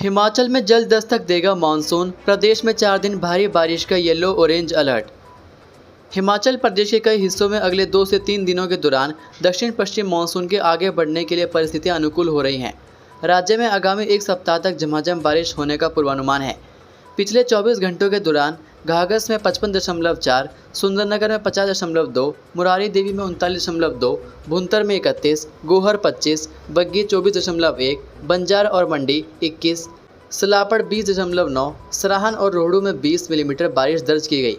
हिमाचल में जल्द दस्तक देगा मानसून। प्रदेश में 4 दिन भारी बारिश का yellow orange alert. Himachal Pradesh के कई हिस्सों में अगले 2 से 3 दिनों के दौरान दक्षिण पश्चिम मानसून के आगे बढ़ने के लिए परिस्थितियां अनुकूल हो रही हैं। राज्य में आगामी एक सप्ताह तक झमाझम बारिश होने का पूर्वानुमान है। पिछले 24 घंटों के दौरान घाघस में 55.4, सुंदरनगर में 50.2, मुरारी देवी में 39.2, भुंतर में 31, गोहर 25, बग्गी 24.1, बंजार और मंडी 21, सलापड़ 20.9, सराहन और रोहडू में 20 मिलीमीटर बारिश दर्ज की गई।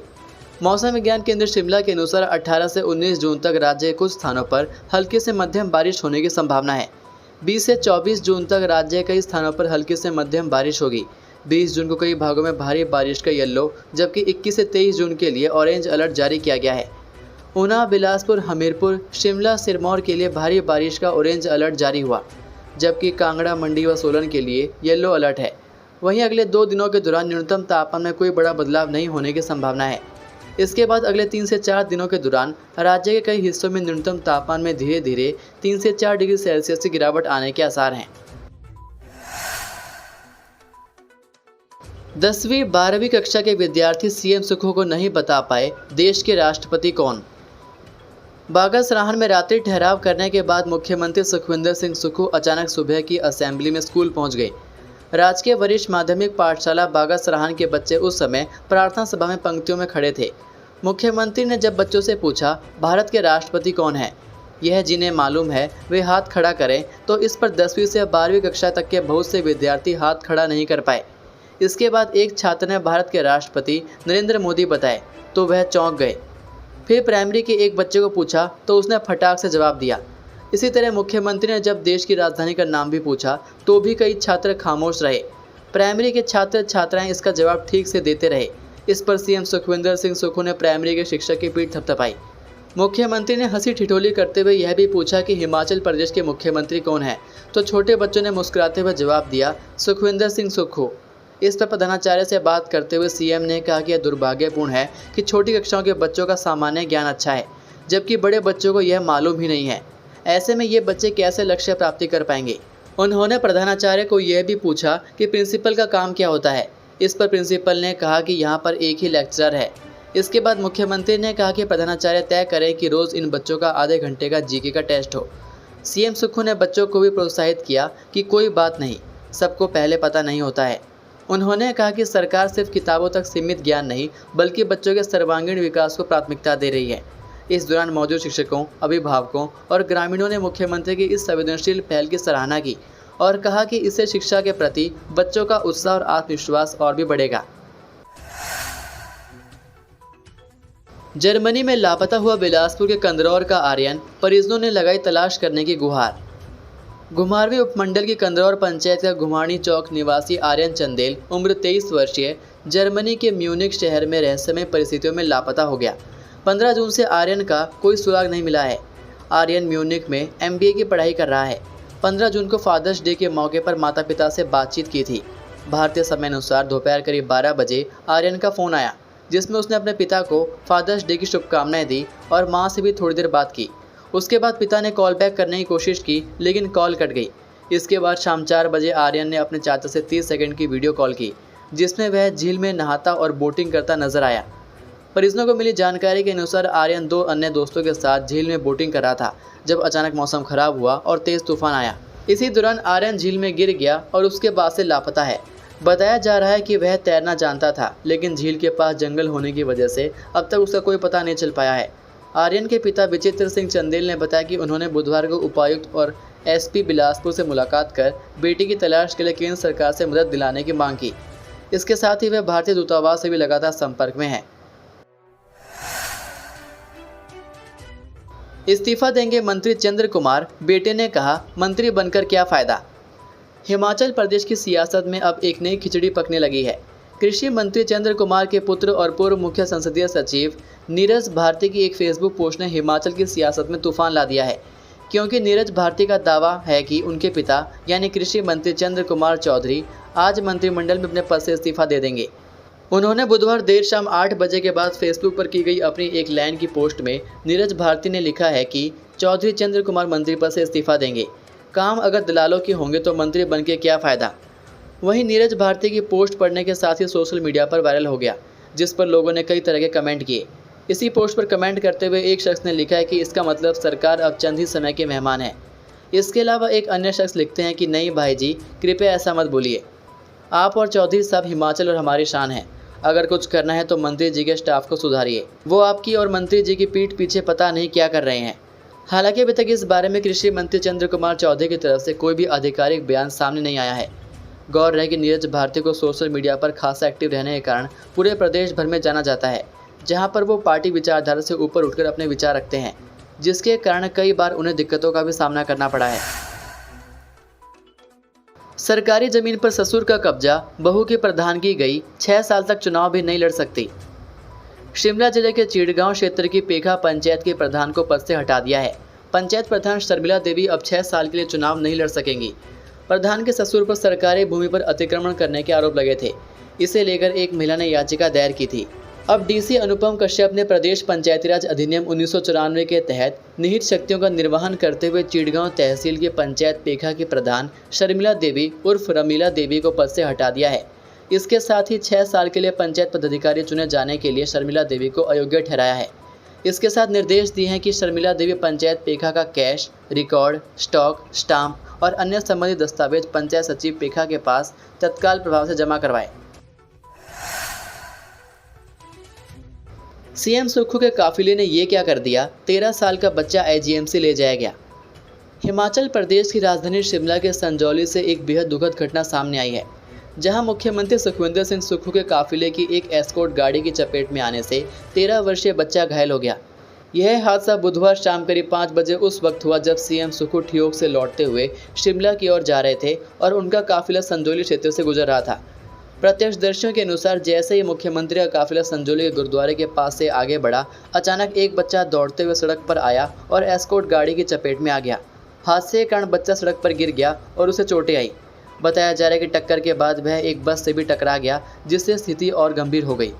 मौसम विज्ञान केंद्र शिमला के अनुसार 18 से 19 जून तक राज्य के कुछ स्थानों पर हल्की से मध्यम बारिश होने की संभावना है। 20 से 24 जून तक राज्य के कई स्थानों पर हल्की से मध्यम बारिश होगी। 20 जून को कई भागों में भारी बारिश का येलो, जबकि 21 से 23 जून के लिए ऑरेंज अलर्ट जारी किया गया है। ऊना, बिलासपुर, हमीरपुर, शिमला, सिरमौर के लिए भारी बारिश का ऑरेंज अलर्ट जारी हुआ, जबकि कांगड़ा, मंडी व सोलन के लिए येलो अलर्ट है। वहीं अगले 2 दिनों के दौरान न्यूनतम तापमान में कोई बड़ा बदलाव नहीं होने की संभावना है। इसके बाद अगले 3 से 4 दिनों के दौरान राज्य के कई हिस्सों में न्यूनतम तापमान में धीरे धीरे 3 से 4 डिग्री सेल्सियस की गिरावट आने के आसार हैं। 10वीं 12वीं कक्षा के विद्यार्थी सीएम सुखो को नहीं बता पाए देश के राष्ट्रपति कौन। बागा सराहन में रात्रि ठहराव करने के बाद मुख्यमंत्री सुखविंदर सिंह सुक्खू अचानक सुबह की असेंबली में स्कूल पहुंच गए। राजकीय वरिष्ठ माध्यमिक पाठशाला बागा सराहन के बच्चे उस समय प्रार्थना सभा में पंक्तियों में खड़े थे। मुख्यमंत्री ने जब बच्चों से पूछा, भारत के राष्ट्रपति कौन है, यह जिन्हें मालूम है वे हाथ खड़ा करें, तो इस पर 10वीं से 12वीं कक्षा तक के बहुत से विद्यार्थी हाथ खड़ा नहीं कर पाए। इसके बाद एक छात्र ने भारत के राष्ट्रपति नरेंद्र मोदी बताए तो वह चौंक गए। फिर प्राइमरी के एक बच्चे को पूछा तो उसने फटाक से जवाब दिया। इसी तरह मुख्यमंत्री ने जब देश की राजधानी का नाम भी पूछा तो भी कई छात्र खामोश रहे। प्राइमरी के छात्र छात्राएं इसका जवाब ठीक से देते रहे। इस पर सीएम सुखविंदर सिंह सुक्खू ने प्राइमरी के शिक्षक की पीठ थपथपाई। मुख्यमंत्री ने हंसी ठिठोली करते हुए यह भी पूछा कि हिमाचल प्रदेश के मुख्यमंत्री कौन है, तो छोटे बच्चों ने मुस्कुराते हुए जवाब दिया, सुखविंदर सिंह सुक्खू। इस पर प्रधानाचार्य से बात करते हुए सीएम ने कहा कि यह दुर्भाग्यपूर्ण है कि छोटी कक्षाओं के बच्चों का सामान्य ज्ञान अच्छा है, जबकि बड़े बच्चों को यह मालूम ही नहीं है। ऐसे में ये बच्चे कैसे लक्ष्य प्राप्ति कर पाएंगे। उन्होंने प्रधानाचार्य को यह भी पूछा कि प्रिंसिपल का काम क्या होता है। इस पर प्रिंसिपल ने कहा कि यहाँ पर एक ही लेक्चरर है। इसके बाद मुख्यमंत्री ने कहा कि प्रधानाचार्य तय करें कि रोज़ इन बच्चों का आधे घंटे का जीके का टेस्ट हो। सीएम सुक्खू ने बच्चों को भी प्रोत्साहित किया कि कोई बात नहीं, सबको पहले पता नहीं होता है। उन्होंने कहा कि सरकार सिर्फ किताबों तक सीमित ज्ञान नहीं बल्कि बच्चों के सर्वांगीण विकास को प्राथमिकता दे रही है। इस दौरान मौजूद शिक्षकों, अभिभावकों और ग्रामीणों ने मुख्यमंत्री की इस संवेदनशील पहल की सराहना की और कहा कि इससे शिक्षा के प्रति बच्चों का उत्साह और आत्मविश्वास और भी बढ़ेगा। जर्मनी में लापता हुआ बिलासपुर के कंदरौर का आर्यन, परिजनों ने लगाई तलाश करने की गुहार। घुमारवीं उपमंडल की कंदरौर पंचायत का घुमारनी चौक निवासी आर्यन चंदेल, उम्र 23 वर्षीय, जर्मनी के म्यूनिख शहर में रहस्यमय परिस्थितियों में लापता हो गया। 15 जून से आर्यन का कोई सुराग नहीं मिला है। आर्यन म्यूनिख में MBA की पढ़ाई कर रहा है। 15 जून को फादर्स डे के मौके पर माता पिता से बातचीत की थी। भारतीय समय अनुसार दोपहर करीब 12 बजे आर्यन का फ़ोन आया, जिसमें उसने अपने पिता को फादर्स डे की शुभकामनाएं दी और मां से भी थोड़ी देर बात की। उसके बाद पिता ने कॉल बैक करने की कोशिश की, लेकिन कॉल कट गई। इसके बाद शाम 4 बजे आर्यन ने अपने चाचा से 30 सेकंड की वीडियो कॉल की, जिसमें वह झील में नहाता और बोटिंग करता नजर आया। परिजनों को मिली जानकारी के अनुसार आर्यन 2 अन्य दोस्तों के साथ झील में बोटिंग कर रहा था, जब अचानक मौसम खराब हुआ और तेज तूफान आया। इसी दौरान आर्यन झील में गिर गया और उसके बाद से लापता है। बताया जा रहा है कि वह तैरना जानता था, लेकिन झील के पास जंगल होने की वजह से अब तक उसका कोई पता नहीं चल पाया है। आर्यन के पिता विचित्र सिंह चंदेल ने बताया कि उन्होंने बुधवार को उपायुक्त और SP बिलासपुर से मुलाकात कर बेटी की तलाश के लिए केंद्र सरकार से मदद दिलाने की मांग की। इसके साथ ही वह भारतीय दूतावास से भी लगातार संपर्क में है। इस्तीफा देंगे मंत्री चंद्र कुमार, बेटे ने कहा, मंत्री बनकर क्या फ़ायदा। हिमाचल प्रदेश की सियासत में अब एक नई खिचड़ी पकने लगी है। कृषि मंत्री चंद्र कुमार के पुत्र और पूर्व मुख्य संसदीय सचिव नीरज भारती की एक फेसबुक पोस्ट ने हिमाचल की सियासत में तूफान ला दिया है, क्योंकि नीरज भारती का दावा है कि उनके पिता यानी कृषि मंत्री चंद्र कुमार चौधरी आज मंत्रिमंडल में अपने पद से इस्तीफा दे देंगे। उन्होंने बुधवार देर शाम 8 बजे के बाद फेसबुक पर की गई अपनी एक लाइन की पोस्ट में नीरज भारती ने लिखा है कि चौधरी चंद्र कुमार मंत्री पद से इस्तीफा देंगे। काम अगर दलालों के होंगे तो मंत्री बन के क्या फ़ायदा। वहीं नीरज भारती की पोस्ट पढ़ने के साथ ही सोशल मीडिया पर वायरल हो गया, जिस पर लोगों ने कई तरह के कमेंट किए। इसी पोस्ट पर कमेंट करते हुए एक शख्स ने लिखा है कि इसका मतलब सरकार अब चंद ही समय के मेहमान है। इसके अलावा एक अन्य शख्स लिखते हैं कि नहीं भाई जी, कृपया ऐसा मत बोलिए। आप और चौधरी साहब हिमाचल और हमारी शान है। अगर कुछ करना है तो मंत्री जी के स्टाफ को सुधारिए। वो आपकी और मंत्री जी की पीठ पीछे पता नहीं क्या कर रहे हैं। हालांकि अभी तक इस बारे में कृषि मंत्री चंद्र कुमार चौधरी की तरफ से कोई भी आधिकारिक बयान सामने नहीं आया है। गौर है कि नीरज भारती को सोशल मीडिया पर खासा एक्टिव रहने के कारण पूरे प्रदेश भर में जाना जाता है, जहां पर वो पार्टी विचारधारा से ऊपर उठकर अपने विचार रखते हैं, जिसके कारण कई बार उन्हें दिक्कतों का भी सामना करना पड़ा है। सरकारी जमीन पर ससुर का कब्जा, बहू की प्रधानगी गई, 6 साल तक चुनाव भी नहीं लड़ सकती। शिमला जिले के चिड़गांव क्षेत्र की पेखा पंचायत के प्रधान को पद से हटा दिया है। पंचायत प्रधान शर्मिला देवी अब 6 साल के लिए चुनाव नहीं लड़ सकेंगी। प्रधान के ससुर पर सरकारी भूमि पर अतिक्रमण करने के आरोप लगे थे। इसे लेकर एक महिला ने याचिका दायर की थी। अब डीसी अनुपम कश्यप ने प्रदेश पंचायतीराज अधिनियम 1994 के तहत निहित शक्तियों का निर्वहन करते हुए चिड़गांव तहसील की पंचायत पेखा की प्रधान शर्मिला देवी उर्फ रमीला देवी को पद से हटा दिया है। इसके साथ ही 6 साल के लिए पंचायत पदाधिकारी चुने जाने के लिए शर्मिला देवी को अयोग्य ठहराया है। इसके साथ निर्देश दिए हैं कि शर्मिला देवी पंचायत पेखा का कैश, रिकॉर्ड, स्टॉक, स्टाम्प और अन्य संबंधित दस्तावेज पंचायत सचिव पेखा के पास तत्काल प्रभाव से जमा करवाएं। सीएम सुक्खू के काफिले ने ये क्या कर दिया, 13 साल का बच्चा आईजीएमसी ले जाया गया। हिमाचल प्रदेश की राजधानी शिमला के संजौली से एक बेहद दुखद घटना सामने आई है, जहां मुख्यमंत्री सुखविंदर सिंह सुक्खू के काफिले की एक एस्कॉर्ट गाड़ी की चपेट में आने से 13 वर्षीय बच्चा घायल हो गया। यह हादसा बुधवार शाम करीब 5 बजे उस वक्त हुआ जब सीएम सुक्खू ठियोग से लौटते हुए शिमला की ओर जा रहे थे और उनका काफिला संजौली क्षेत्र से गुजर रहा था। प्रत्यक्षदर्शियों के अनुसार जैसे ही मुख्यमंत्री का काफिला संजौली के गुरुद्वारे के पास से आगे बढ़ा, अचानक एक बच्चा दौड़ते हुए सड़क पर आया और एस्कॉर्ट गाड़ी की चपेट में आ गया। हादसे के कारण बच्चा सड़क पर गिर गया और उसे चोटें आई। बताया जा रहा है कि टक्कर के बाद वह एक बस से भी टकरा गया, जिससे स्थिति और गंभीर हो गई।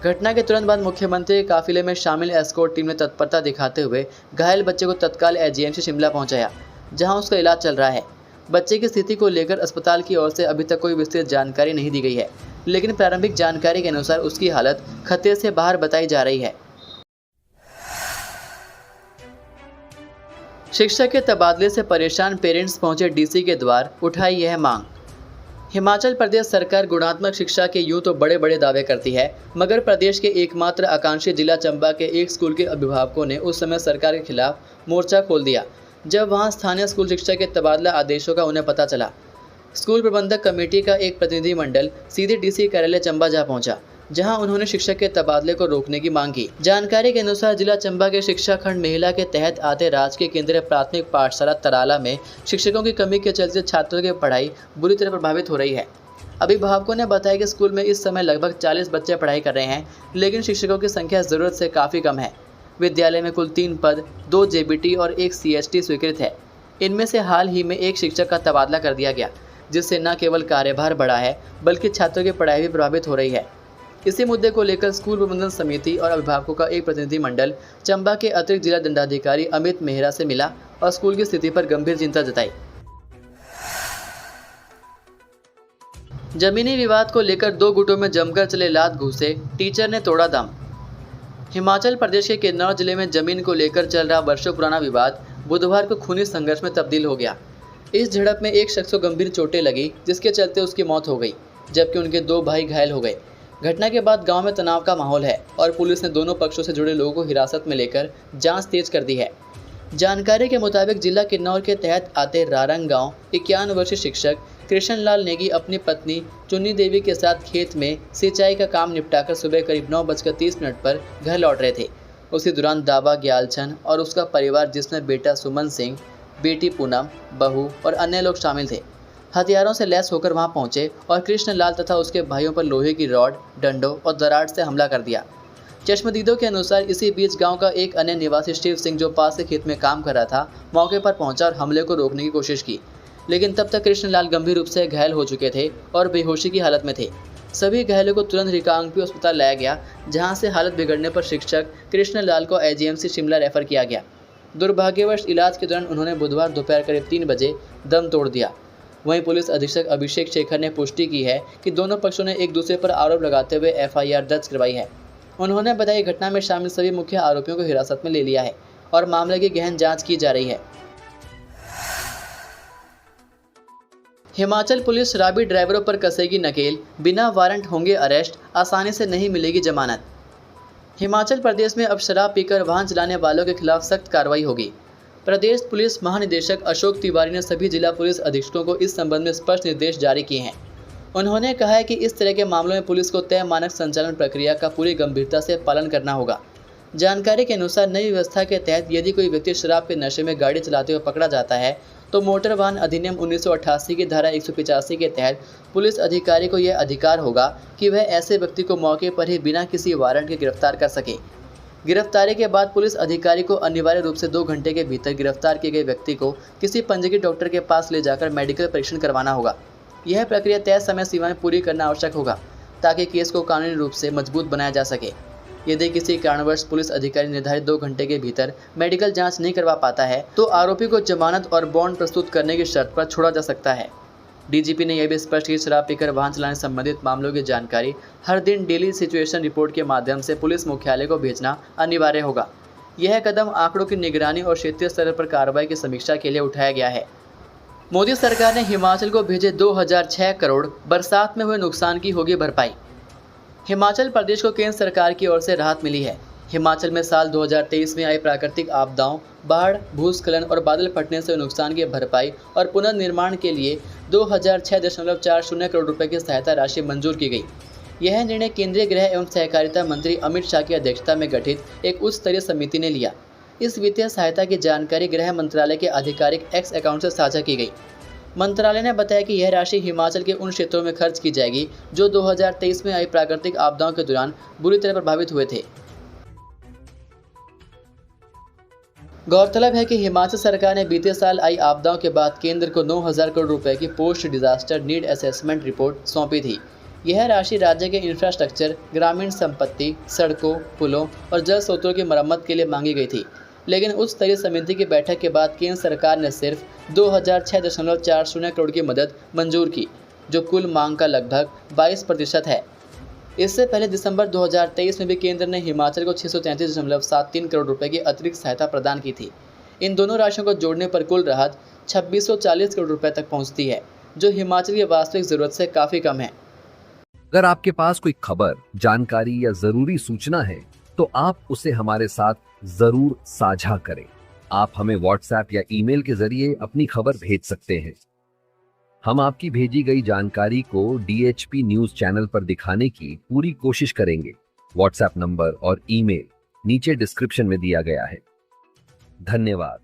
घटना के तुरंत बाद मुख्यमंत्री के काफिले में शामिल एस्कॉर्ट टीम ने तत्परता दिखाते हुए घायल बच्चे को तत्काल आईजीएमसी शिमला पहुंचाया, जहां उसका इलाज चल रहा है। बच्चे की स्थिति को लेकर अस्पताल की ओर से अभी तक कोई विस्तृत जानकारी नहीं दी गई है, लेकिन प्रारंभिक जानकारी के अनुसार उसकी हालत खतरे से बाहर बताई जा रही है। शिक्षक के तबादले से परेशान पेरेंट्स पहुंचे डीसी के द्वार, उठाई यह मांग। हिमाचल प्रदेश सरकार गुणात्मक शिक्षा के यूं तो बड़े बड़े दावे करती है, मगर प्रदेश के एकमात्र आकांक्षी जिला चंबा के एक स्कूल के अभिभावकों ने उस समय सरकार के खिलाफ मोर्चा खोल दिया, जब वहां स्थानीय स्कूल शिक्षा के तबादला आदेशों का उन्हें पता चला। स्कूल प्रबंधक कमेटी का एक प्रतिनिधिमंडल सीधे डीसी कार्यालय चंबा जा पहुंचा, जहां उन्होंने शिक्षक के तबादले को रोकने की मांग की। जानकारी के अनुसार जिला चंबा के शिक्षा खंड महिला के तहत आते राजकीय केंद्रीय प्राथमिक पाठशाला तराला में शिक्षकों की कमी के चलते छात्रों की पढ़ाई बुरी तरह प्रभावित हो रही है। अभिभावकों ने बताया कि स्कूल में इस समय लगभग 40 बच्चे पढ़ाई कर रहे हैं, लेकिन शिक्षकों की संख्या जरूरत से काफ़ी कम है। विद्यालय में कुल 3 पद, 2 जेबीटी और 1 सीएसटी स्वीकृत है। इनमें से हाल ही में एक शिक्षक का तबादला कर दिया गया, जिससे न केवल कार्यभार बढ़ा है बल्कि छात्रों की पढ़ाई भी प्रभावित हो रही है। इसी मुद्दे को लेकर स्कूल प्रबंधन समिति और अभिभावकों का एक प्रतिनिधिमंडल चंबा के अतिरिक्त जिला दंडाधिकारी अमित मेहरा से मिला और स्कूल की स्थिति पर गंभीर चिंता जताई। जमीनी विवाद को लेकर 2 गुटों में जमकर चले लात घूंसे, टीचर ने तोड़ा दम। हिमाचल प्रदेश के किन्नौर जिले में जमीन को लेकर चल रहा वर्षों पुराना विवाद बुधवार को खूनी संघर्ष में तब्दील हो गया। इस झड़प में एक शख्स को गंभीर चोटें लगी, जिसके चलते उसकी मौत हो गई, जबकि उनके 2 भाई घायल हो गए। घटना के बाद गांव में तनाव का माहौल है और पुलिस ने दोनों पक्षों से जुड़े लोगों को हिरासत में लेकर जांच तेज कर दी है। जानकारी के मुताबिक जिला किन्नौर के तहत आते रारंग गांव 51 वर्षीय शिक्षक कृष्ण लाल नेगी अपनी पत्नी चुन्नी देवी के साथ खेत में सिंचाई का काम निपटाकर सुबह करीब 9:30 पर घर लौट रहे थे। उसी दौरान दावा ग्यालचंद और उसका परिवार, जिसमें बेटा सुमन सिंह, बेटी पूनम, बहू और अन्य लोग शामिल थे, हथियारों से लैस होकर वहां पहुंचे और कृष्ण लाल तथा उसके भाइयों पर लोहे की रॉड, डंडों और दरार से हमला कर दिया। चश्मदीदों के अनुसार इसी बीच गांव का एक अन्य निवासी शिव सिंह, जो पास के खेत में काम कर रहा था, मौके पर पहुंचा और हमले को रोकने की कोशिश की, लेकिन तब तक कृष्ण लाल गंभीर रूप से घायल हो चुके थे और बेहोशी की हालत में थे। सभी घायलों को तुरंत रिकांगपिओ अस्पताल लाया गया, जहां से हालत बिगड़ने पर शिक्षक कृष्ण लाल को आईजीएमसी शिमला रेफर किया गया। दुर्भाग्यवश इलाज के दौरान उन्होंने बुधवार दोपहर करीब 3 बजे दम तोड़ दिया। वहीं पुलिस अधीक्षक अभिषेक शेखर ने पुष्टि की है कि दोनों पक्षों ने एक दूसरे पर आरोप लगाते हुए एफआईआर दर्ज करवाई है। उन्होंने बताया घटना में शामिल सभी मुख्य आरोपियों को हिरासत में ले लिया है और मामले की गहन जांच की जा रही है। हिमाचल पुलिस शराबी ड्राइवरों पर कसेगी नकेल, बिना वारंट होंगे अरेस्ट, आसानी से नहीं मिलेगी जमानत। हिमाचल प्रदेश में अब शराब पीकर वाहन चलाने वालों के खिलाफ सख्त कार्रवाई होगी। प्रदेश पुलिस महानिदेशक अशोक तिवारी ने सभी जिला पुलिस अधीक्षकों को इस संबंध में स्पष्ट निर्देश जारी किए हैं। उन्होंने कहा है कि इस तरह के मामलों में पुलिस को तय मानक संचालन प्रक्रिया का पूरी गंभीरता से पालन करना होगा। जानकारी के अनुसार नई व्यवस्था के तहत यदि कोई व्यक्ति शराब के नशे में गाड़ी चलाते हुए पकड़ा जाता है तो मोटर वाहन अधिनियम 1988 की धारा 185 के तहत पुलिस अधिकारी को यह अधिकार होगा कि वह ऐसे व्यक्ति को मौके पर ही बिना किसी वारंट के गिरफ्तार कर सके। गिरफ्तारी के बाद पुलिस अधिकारी को अनिवार्य रूप से 2 घंटे के भीतर गिरफ्तार किए गए व्यक्ति को किसी पंजीकृत डॉक्टर के पास ले जाकर मेडिकल परीक्षण करवाना होगा। यह प्रक्रिया तय समय सीमा में पूरी करना आवश्यक होगा ताकि केस को कानूनी रूप से मजबूत बनाया जा सके। यदि किसी कारणवश पुलिस अधिकारी निर्धारित 2 घंटे के भीतर मेडिकल जांच नहीं करवा पाता है तो आरोपी को जमानत और बॉन्ड प्रस्तुत करने की शर्त पर छोड़ा जा सकता है। डीजीपी ने यह भी स्पष्ट किया शराब पीकर वाहन चलाने संबंधित मामलों की जानकारी हर दिन डेली सिचुएशन रिपोर्ट के माध्यम से पुलिस मुख्यालय को भेजना अनिवार्य होगा। यह कदम आंकड़ों की निगरानी और क्षेत्रीय स्तर पर कार्रवाई की समीक्षा के लिए उठाया गया है। मोदी सरकार ने हिमाचल को भेजे 2006 करोड़, बरसात में हुए नुकसान की होगी भरपाई। हिमाचल प्रदेश को केंद्र सरकार की ओर से राहत मिली है। हिमाचल में साल 2023 में आई प्राकृतिक आपदाओं, बाढ़, भूस्खलन और बादल फटने से नुकसान की भरपाई और पुनर्निर्माण के लिए 2006.40 करोड़ रुपए की सहायता राशि मंजूर की गई। यह निर्णय केंद्रीय गृह एवं सहकारिता मंत्री अमित शाह की अध्यक्षता में गठित एक उच्च स्तरीय समिति ने लिया। इस वित्तीय सहायता की जानकारी गृह मंत्रालय के आधिकारिक एक्स अकाउंट से साझा की गई। मंत्रालय ने बताया कि यह राशि हिमाचल के उन क्षेत्रों में खर्च की जाएगी जो 2023 में आई प्राकृतिक आपदाओं के दौरान बुरी तरह प्रभावित हुए थे। गौरतलब है कि हिमाचल सरकार ने बीते साल आई आपदाओं के बाद केंद्र को 9,000 करोड़ रुपए की post disaster need assessment report सौंपी थी। यह राशि राज्य के इंफ्रास्ट्रक्चर, ग्रामीण संपत्ति, सड़कों, पुलों और जल स्रोतों की मरम्मत के लिए मांगी गई थी, लेकिन उच्च स्तरीय समिति की बैठक के बाद केंद्र सरकार ने सिर्फ 2006.40 करोड़ की मदद मंजूर की, जो कुल मांग का लगभग 22% है। इससे पहले दिसंबर 2023 में भी केंद्र ने हिमाचल को 633.73 करोड़ रुपए की अतिरिक्त सहायता प्रदान की थी। इन दोनों राशियों को जोड़ने पर कुल राहत 2640 करोड़ रुपए तक पहुंचती है, जो हिमाचल की वास्तविक जरूरत से काफी कम है। अगर आपके पास कोई खबर, जानकारी या जरूरी सूचना है तो आप उसे हमारे साथ जरूर साझा करें। आप हमें व्हाट्सएप या ईमेल के जरिए अपनी खबर भेज सकते हैं। हम आपकी भेजी गई जानकारी को DHP न्यूज चैनल पर दिखाने की पूरी कोशिश करेंगे। व्हाट्सएप नंबर और ईमेल नीचे डिस्क्रिप्शन में दिया गया है। धन्यवाद।